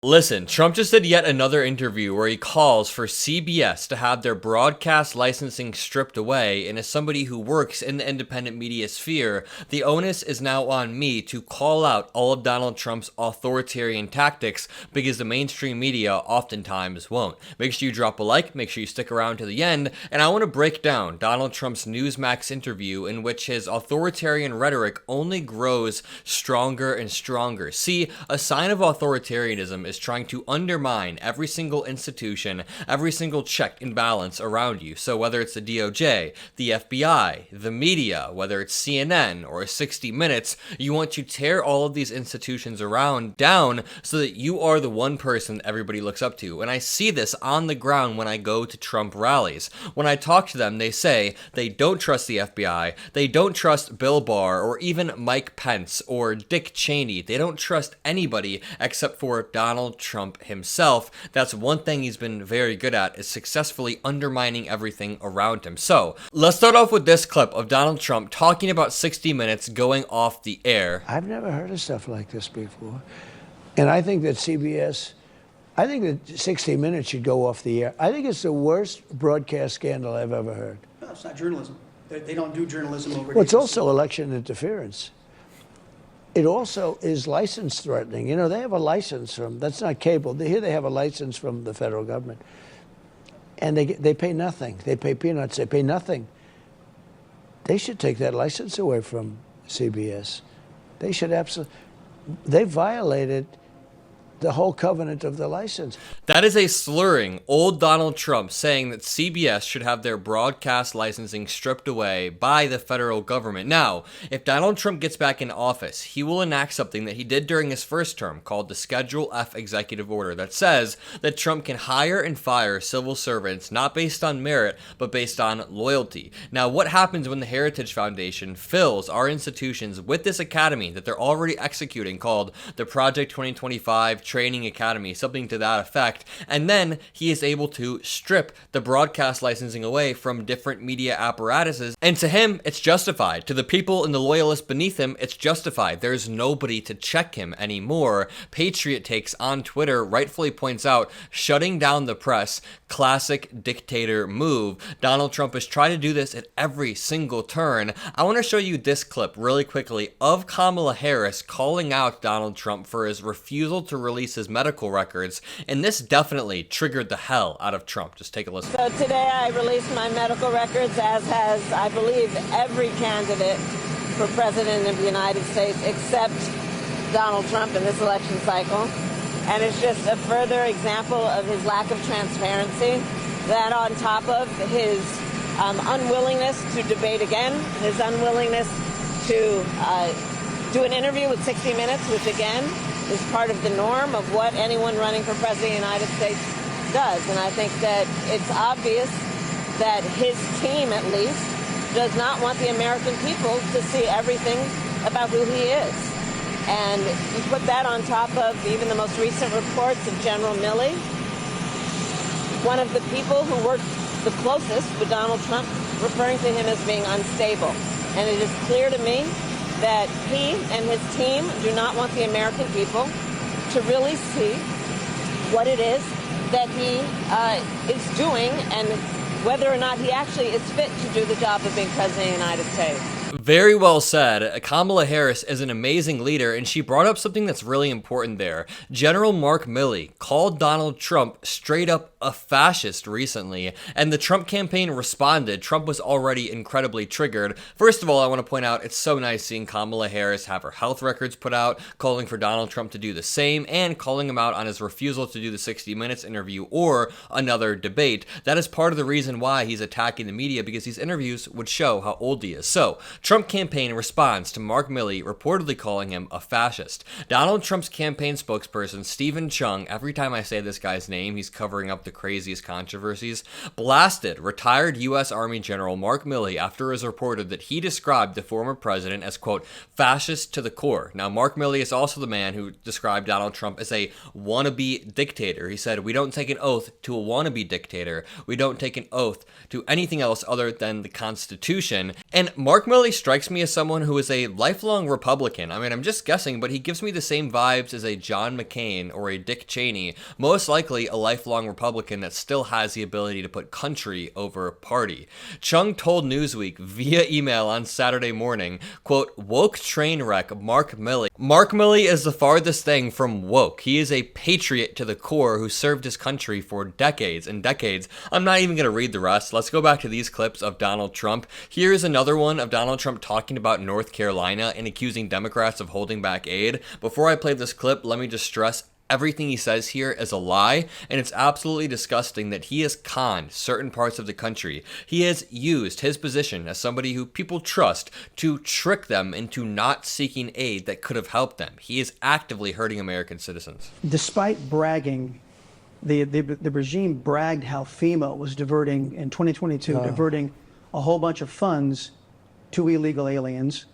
Listen, Trump just did yet another interview where he calls for CBS to have their broadcast licensing stripped away, and as somebody who works in the independent media sphere, the onus is now on me to call out all of Donald Trump's authoritarian tactics because the mainstream media oftentimes won't. Make sure you drop a like, make sure you stick around to the end, and I want to break down Donald Trump's Newsmax interview in which his authoritarian rhetoric only grows stronger and stronger. See, a sign of authoritarianism is trying to undermine every single institution, every single check and balance around you. So whether it's the DOJ, the FBI, the media, whether it's CNN or 60 Minutes, you want to tear all of these institutions around down so that you are the one person everybody looks up to. And I see this on the ground when I go to Trump rallies. When I talk to them, they say they don't trust the FBI, they don't trust Bill Barr or even Mike Pence or Dick Cheney. They don't trust anybody except for Donald Trump himself. That's one thing he's been very good at, is successfully undermining everything around him. So let's start off with this clip of Donald Trump talking about 60 Minutes going off the air. I've never heard of stuff like this before. And I think that I think that 60 Minutes should go off the air. I think it's the worst broadcast scandal I've ever heard. No, it's not journalism. They don't do journalism over. Well, it's also election interference. It also is license threatening. You know, they have a license that's not cable. Here they have a license from the federal government. And they pay nothing. They pay peanuts. They pay nothing. They should take that license away from CBS. They should absolutely. They violated the whole covenant of the license. That is a slurring old Donald Trump saying that CBS should have their broadcast licensing stripped away by the federal government. Now, if Donald Trump gets back in office, he will enact something that he did during his first term called the Schedule F executive order that says that Trump can hire and fire civil servants not based on merit, but based on loyalty. Now, what happens when the Heritage Foundation fills our institutions with this academy that they're already executing called the Project 2025 Training Academy, something to that effect, and then he is able to strip the broadcast licensing away from different media apparatuses, and to him, it's justified. To the people and the loyalists beneath him, it's justified. There's nobody to check him anymore. Patriot Takes on Twitter rightfully points out, shutting down the press, classic dictator move. Donald Trump has tried to do this at every single turn. I want to show you this clip really quickly of Kamala Harris calling out Donald Trump for his refusal to release his medical records, and this definitely triggered the hell out of Trump. Just take a listen. So today I released my medical records, as has, I believe, every candidate for president of the United States except Donald Trump in this election cycle. And it's just a further example of his lack of transparency, that on top of his unwillingness to debate again, his unwillingness to do an interview with 60 Minutes, which again is part of the norm of what anyone running for president of the United States does. And I think that it's obvious that his team, at least, does not want the American people to see everything about who he is. And you put that on top of even the most recent reports of General Milley, one of the people who worked the closest with Donald Trump, referring to him as being unstable. And it is clear to me that he and his team do not want the American people to really see what it is that he is doing and whether or not he actually is fit to do the job of being president of the United States. Very well said. Kamala Harris is an amazing leader, and she brought up something that's really important there. General Mark Milley called Donald Trump straight up a fascist recently, and the Trump campaign responded. Trump was already incredibly triggered. First of all, I want to point out it's so nice seeing Kamala Harris have her health records put out, calling for Donald Trump to do the same, and calling him out on his refusal to do the 60 Minutes interview or another debate. That is part of the reason why he's attacking the media, because these interviews would show how old he is. So, Trump campaign responds to Mark Milley reportedly calling him a fascist. Donald Trump's campaign spokesperson, Stephen Chung, every time I say this guy's name, he's covering up the the craziest controversies, blasted retired U.S. Army General Mark Milley after it was reported that he described the former president as, quote, fascist to the core. Now, Mark Milley is also the man who described Donald Trump as a wannabe dictator. He said, we don't take an oath to a wannabe dictator. We don't take an oath to anything else other than the Constitution. And Mark Milley strikes me as someone who is a lifelong Republican. I mean, I'm just guessing, but he gives me the same vibes as a John McCain or a Dick Cheney, most likely a lifelong Republican that still has the ability to put country over party. Chung told Newsweek via email on Saturday morning, quote, woke train wreck Mark Milley. Mark Milley is the farthest thing from woke. He is a patriot to the core who served his country for decades and decades. I'm not even going to read the rest. Let's go back to these clips of Donald Trump. Here's another one of Donald Trump talking about North Carolina and accusing Democrats of holding back aid. Before I play this clip, let me just stress everything he says here is a lie, and it's absolutely disgusting that he has conned certain parts of the country. He has used his position as somebody who people trust to trick them into not seeking aid that could have helped them. He is actively hurting American citizens. Despite bragging, the regime bragged how FEMA was diverting, in 2022, diverting a whole bunch of funds to illegal aliens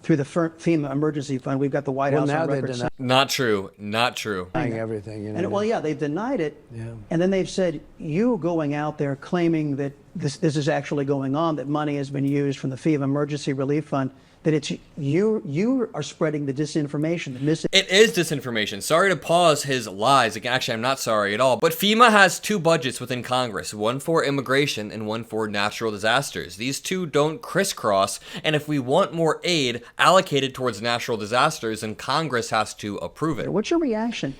through the FEMA emergency fund. We've got the White House on record. Not true. Not true. Everything, you know. And, well, yeah, they've denied it. Yeah. And then they've said, you going out there claiming that this is actually going on, that money has been used from the FEMA emergency relief fund, that it's you are spreading the disinformation, It is disinformation. Sorry to pause his lies. Actually, I'm not sorry at all. But FEMA has two budgets within Congress, one for immigration and one for natural disasters. These two don't crisscross, and if we want more aid allocated towards natural disasters, then Congress has to approve it. What's your reaction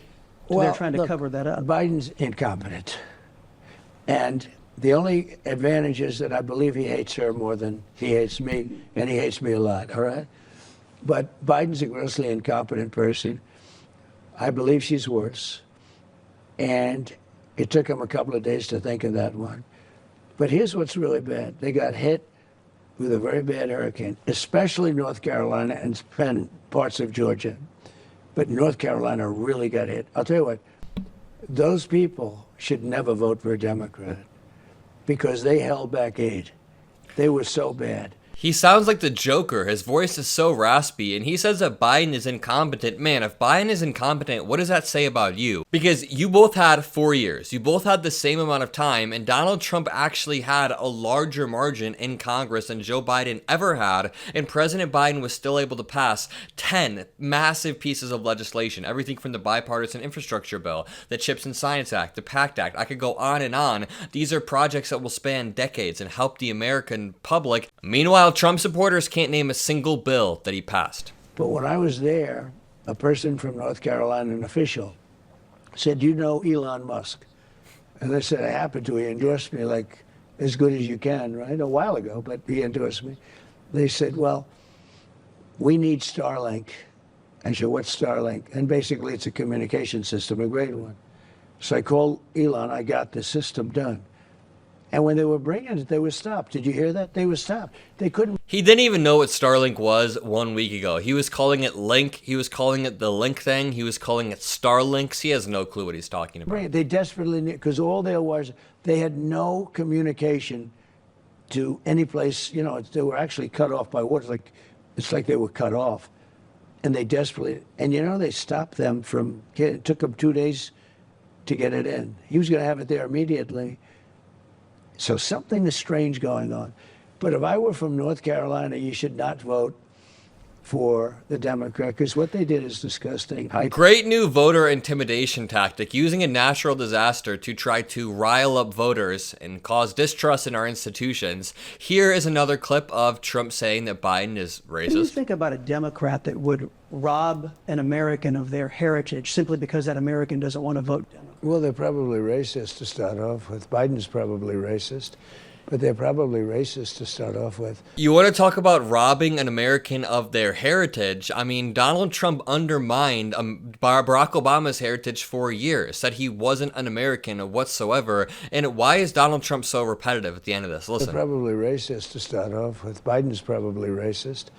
to their trying to cover that up? Biden's incompetent. And the only advantage is that I believe he hates her more than he hates me, and he hates me a lot, all right? But Biden's a grossly incompetent person. I believe she's worse. And it took him a couple of days to think of that one. But here's what's really bad. They got hit with a very bad hurricane, especially North Carolina and parts of Georgia. But North Carolina really got hit. I'll tell you what, those people should never vote for a Democrat, because they held back aid. They were so bad. He sounds like the Joker. His voice is so raspy, and he says that Biden is incompetent. Man, if Biden is incompetent, what does that say about you? Because you both had 4 years. You both had the same amount of time, and Donald Trump actually had a larger margin in Congress than Joe Biden ever had, and President Biden was still able to pass 10 massive pieces of legislation, everything from the bipartisan infrastructure bill, the CHIPS and Science Act, the PACT Act. I could go on and on. These are projects that will span decades and help the American public. Meanwhile, Trump supporters can't name a single bill that he passed. But when I was there, a person from North Carolina, an official, said, you know Elon Musk? And I said, I happen to. He endorsed me like as good as you can, right? A while ago, but he endorsed me. They said, well, we need Starlink. I said, what's Starlink? And basically it's a communication system, a great one. So I called Elon, I got the system done. And when they were bringing it, they were stopped. Did you hear that? They were stopped. They couldn't. He didn't even know what Starlink was 1 week ago. He was calling it Link. He was calling it the Link thing. He was calling it Starlinks. He has no clue what he's talking about. Right. They desperately need, because all there was, they had no communication to any place. You know, they were actually cut off by water. It's like they were cut off. And they desperately, and you know, they stopped them from, it took them 2 days to get it in. He was going to have it there immediately. So something is strange going on. But if I were from North Carolina, you should not vote for the Democrat, because what they did is disgusting. Great new voter intimidation tactic, using a natural disaster to try to rile up voters and cause distrust in our institutions. Here is another clip of Trump saying that Biden is racist. What do you think about a Democrat that would rob an American of their heritage simply because that American doesn't want to vote Democrat? Well, they're probably racist to start off with. Biden's probably racist, but they're probably racist to start off with. You want to talk about robbing an American of their heritage? I mean, Donald Trump undermined Barack Obama's heritage for years, said he wasn't an American whatsoever. And why is Donald Trump so repetitive at the end of this? Listen. They're probably racist to start off with. Biden's probably racist,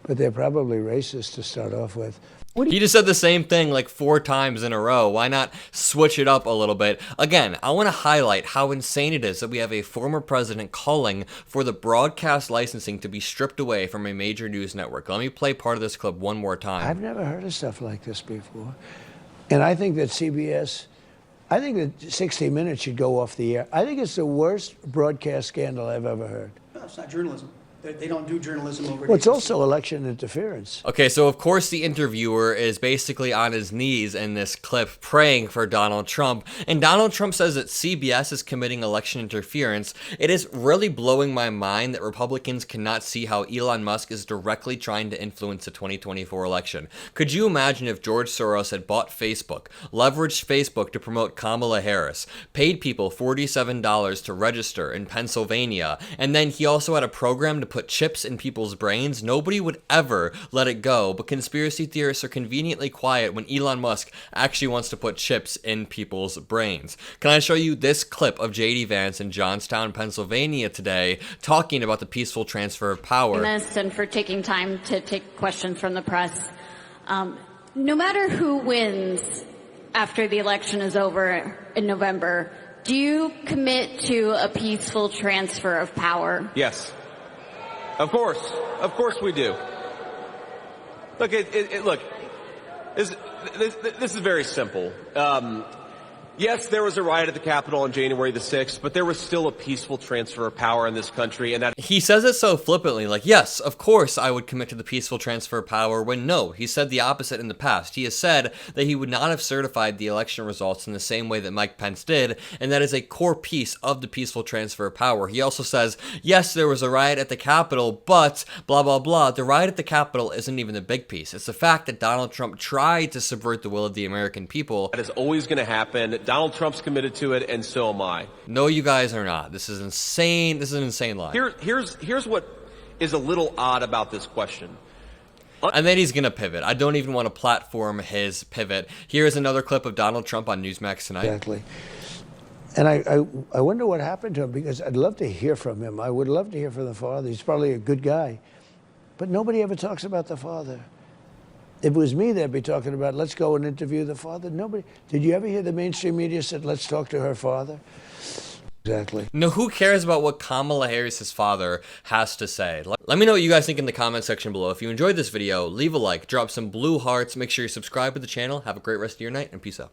but they're probably racist to start off with. He just said the same thing like 4 times in a row. Why not switch it up a little bit? Again, I want to highlight how insane it is that we have a former president calling for the broadcast licensing to be stripped away from a major news network. Let me play part of this clip one more time. I've never heard of stuff like this before. And I think that CBS, I think that 60 Minutes should go off the air. I think it's the worst broadcast scandal I've ever heard. No, it's not journalism. They don't do journalism over. Well, it's also election interference. Okay, so of course the interviewer is basically on his knees in this clip praying for Donald Trump, and Donald Trump says that CBS is committing election interference. It is really blowing my mind that Republicans cannot see how Elon Musk is directly trying to influence the 2024 election. Could you imagine if George Soros had bought Facebook, leveraged Facebook to promote Kamala Harris, paid people $47 to register in Pennsylvania, and then he also had a program to put chips in people's brains? Nobody would ever let it go, but conspiracy theorists are conveniently quiet when Elon Musk actually wants to put chips in people's brains. Can I show you this clip of J.D. Vance in Johnstown, Pennsylvania today talking about the peaceful transfer of power? And for taking time to take questions from the press. No matter who wins after the election is over in November, do you commit to a peaceful transfer of power? Yes. Of course we do. Look, look, this is very simple. Yes, there was a riot at the Capitol on January the 6th, but there was still a peaceful transfer of power in this country, and that... He says it so flippantly, like, yes, of course I would commit to the peaceful transfer of power, when no, he said the opposite in the past. He has said that he would not have certified the election results in the same way that Mike Pence did, and that is a core piece of the peaceful transfer of power. He also says, yes, there was a riot at the Capitol, but blah, blah, blah. The riot at the Capitol isn't even the big piece. It's the fact that Donald Trump tried to subvert the will of the American people. That is always going to happen. Donald Trump's committed to it, and so am I. No, you guys are not. This is insane. This is an insane lie. Here's what is a little odd about this question. And then he's going to pivot. I don't even want to platform his pivot. Here's another clip of Donald Trump on Newsmax tonight. Exactly. And I wonder what happened to him, because I'd love to hear from him. I would love to hear from the father. He's probably a good guy. But nobody ever talks about the father. If it was me, they'd be talking about, let's go and interview the father. Nobody. Did you ever hear the mainstream media said, let's talk to her father? Exactly. No, who cares about what Kamala Harris's father has to say? Let me know what you guys think in the comment section below. If you enjoyed this video, leave a like, drop some blue hearts, make sure you subscribe to the channel. Have a great rest of your night, and peace out.